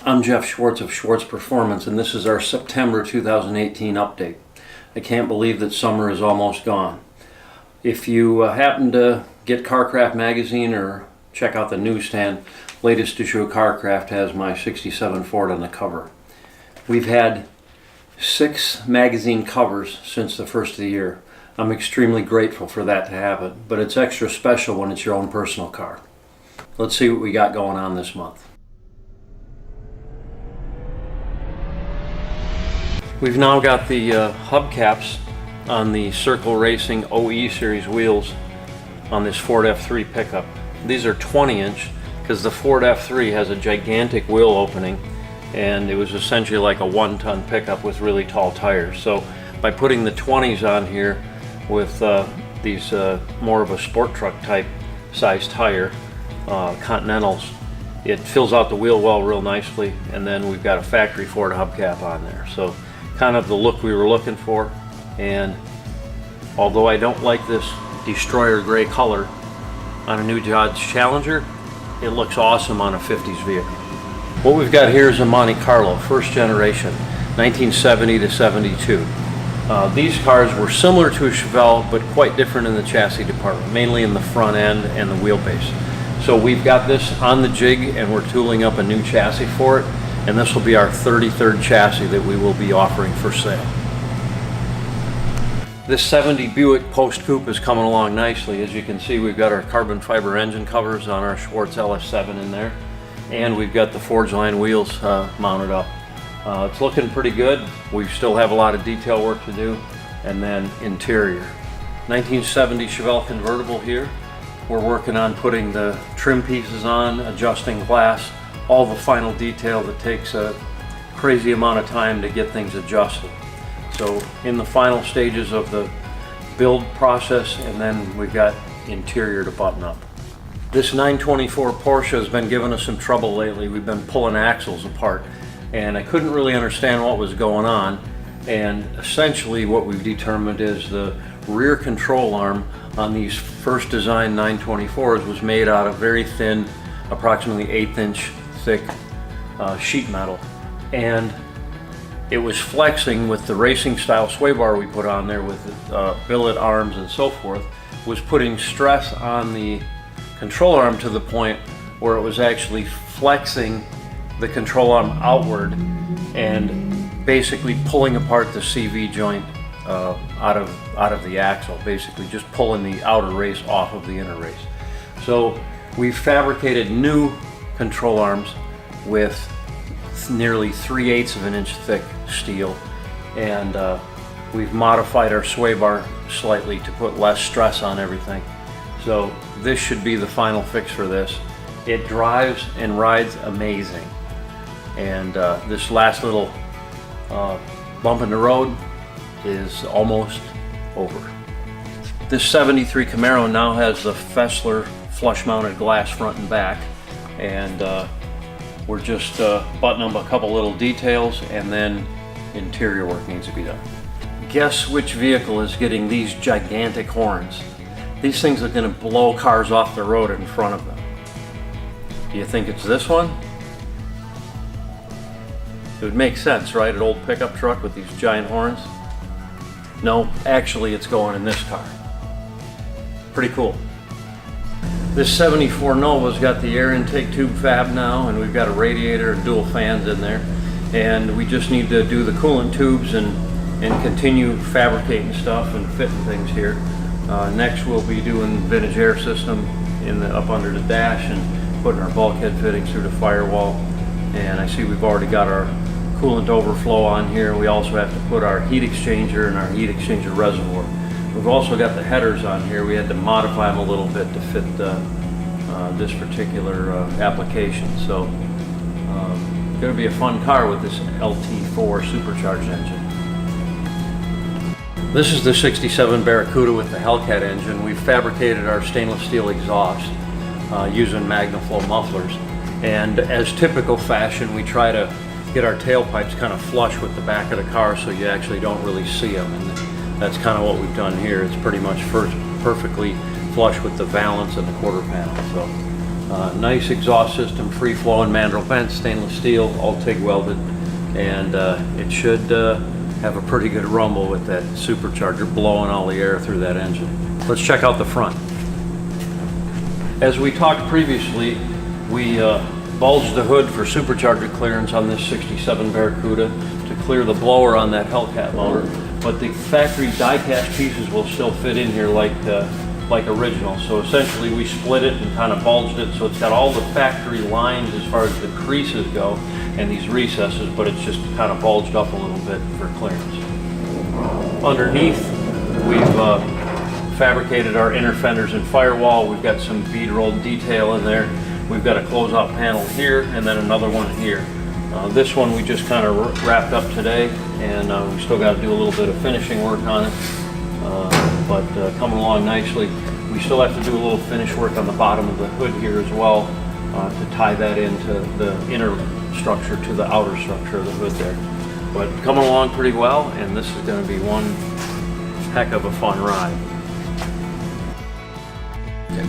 I'm Jeff Schwartz of Schwartz Performance, and this is our September 2018 update. I can't believe that summer is almost gone. If you happen to get CarCraft magazine or check out the newsstand, latest issue of CarCraft has my 67 Ford on the cover. We've had 6 magazine covers since the first of the year. I'm extremely grateful for that to happen, but it's extra special when it's your own personal car. Let's see what we got going on this month. We've now got the hubcaps on the Circle Racing OE series wheels on this Ford F3 pickup. These are 20-inch because the Ford F3 has a gigantic wheel opening, and it was essentially like a 1-ton pickup with really tall tires. So by putting the 20s on here with these more of a sport truck type size tire, Continentals, it fills out the wheel well real nicely, and then we've got a factory Ford hubcap on there. So kind of the look we were looking for, and although I don't like this destroyer gray color on a new Dodge Challenger, it looks awesome on a 50s vehicle. What we've got here is a Monte Carlo, first generation, 1970 to 72. These cars were similar to a Chevelle, but quite different in the chassis department, mainly in the front end and the wheelbase. So we've got this on the jig, and we're tooling up a new chassis for it, and this will be our 33rd chassis that we will be offering for sale. This 70 Buick Post Coupe is coming along nicely. As you can see, we've got our carbon fiber engine covers on our Schwartz LS7 in there, and we've got the Forge Line wheels mounted up. It's looking pretty good. We still have a lot of detail work to do. And then interior. 1970 Chevelle convertible here. We're working on putting the trim pieces on, adjusting glass, all the final detail that takes a crazy amount of time to get things adjusted. So in the final stages of the build process, and then we've got interior to button up. This 924 Porsche has been giving us some trouble lately. We've been pulling axles apart, and I couldn't really understand what was going on. And essentially what we've determined is the rear control arm on these first design 924s was made out of very thin, approximately 1/8 inch thick sheet metal, and it was flexing with the racing style sway bar we put on there with billet arms and so forth, was putting stress on the control arm to the point where it was actually flexing the control arm outward and basically pulling apart the CV joint out of the axle, basically just pulling the outer race off of the inner race. So we fabricated new control arms with nearly 3/8 of an inch thick steel, and we've modified our sway bar slightly to put less stress on everything. So this should be the final fix for this. It drives and rides amazing, and this last little bump in the road is almost over. This 73 Camaro now has the Fessler flush mounted glass front and back, and we're just buttoning up a couple little details, and then interior work needs to be done. Guess which vehicle is getting these gigantic horns? These things are going to blow cars off the road in front of them. Do you think it's this one? It would make sense, right? An old pickup truck with these giant horns. No, actually it's going in this car. Pretty cool. This 74 Nova's got the air intake tube fab now, and we've got a radiator and dual fans in there, and we just need to do the coolant tubes and continue fabricating stuff and fitting things here. Next we'll be doing vintage air system up under the dash and putting our bulkhead fittings through the firewall. And I see we've already got our coolant overflow on here. We also have to put our heat exchanger and our heat exchanger reservoir. We've also got the headers on here. We had to modify them a little bit to fit this particular application. So going to be a fun car with this LT4 supercharged engine. This is the 67 Barracuda with the Hellcat engine. We've fabricated our stainless steel exhaust using MagnaFlow mufflers. And as typical fashion, we try to get our tailpipes kind of flush with the back of the car so you actually don't really see them. And that's kind of what we've done here. It's pretty much perfectly flush with the valance and the quarter panel. So Nice exhaust system, free flowing mandrel vent, stainless steel, all TIG welded, and it should have a pretty good rumble with that supercharger blowing all the air through that engine. Let's check out the front. As we talked previously, we bulged the hood for supercharger clearance on this 67 Barracuda to clear the blower on that Hellcat motor, but the factory die-cast pieces will still fit in here like original. So essentially we split it and kind of bulged it, so it's got all the factory lines as far as the creases go and these recesses, but it's just kind of bulged up a little bit for clearance. Underneath, we've fabricated our inner fenders and firewall. We've got some bead rolled detail in there. We've got a closeout panel here and then another one here. This one we just kind of wrapped up today, and we still got to do a little bit of finishing work on it, but coming along nicely. We still have to do a little finish work on the bottom of the hood here as well to tie that into the inner structure to the outer structure of the hood there. But coming along pretty well, and this is going to be one heck of a fun ride.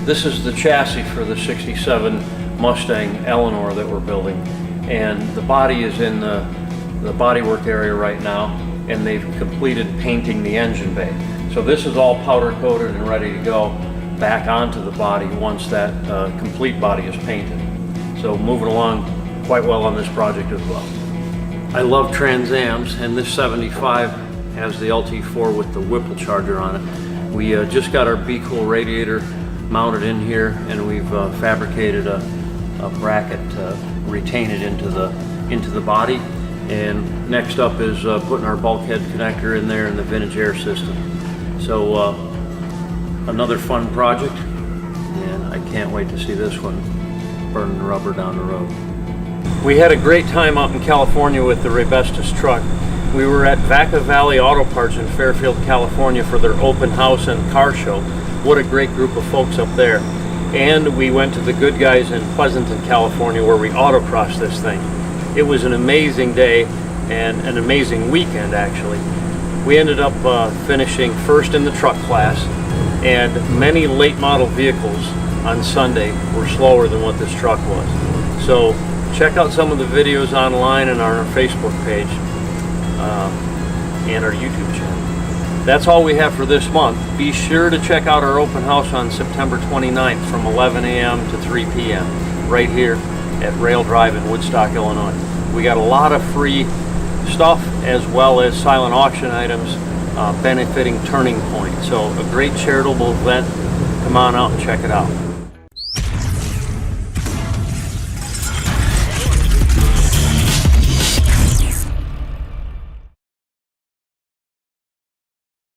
This is the chassis for the 67 Mustang Eleanor that we're building, and the body is in the bodywork area right now, and they've completed painting the engine bay. So this is all powder coated and ready to go back onto the body once that complete body is painted. So moving along quite well on this project as well. I love Trans Ams, and this 75 has the LT4 with the Whipple charger on it. We just got our Be Cool radiator mounted in here, and we've fabricated a bracket to retain it into the body. And next up is putting our bulkhead connector in there and the vintage air system. So another fun project, and I can't wait to see this one burning the rubber down the road. We had a great time out in California with the Rebestos truck. We were at Vaca Valley Auto Parts in Fairfield, California for their open house and car show. What a great group of folks up there. And we went to the Good Guys in Pleasanton, California, where we autocrossed this thing. It was an amazing day and an amazing weekend, actually. We ended up finishing first in the truck class, and many late model vehicles on Sunday were slower than what this truck was. So check out some of the videos online and on our Facebook page and our YouTube channel. That's all we have for this month. Be sure to check out our open house on September 29th from 11 a.m. to 3 p.m. right here at Rail Drive in Woodstock, Illinois. We got a lot of free stuff as well as silent auction items benefiting Turning Point. So a great charitable event. Come on out and check it out.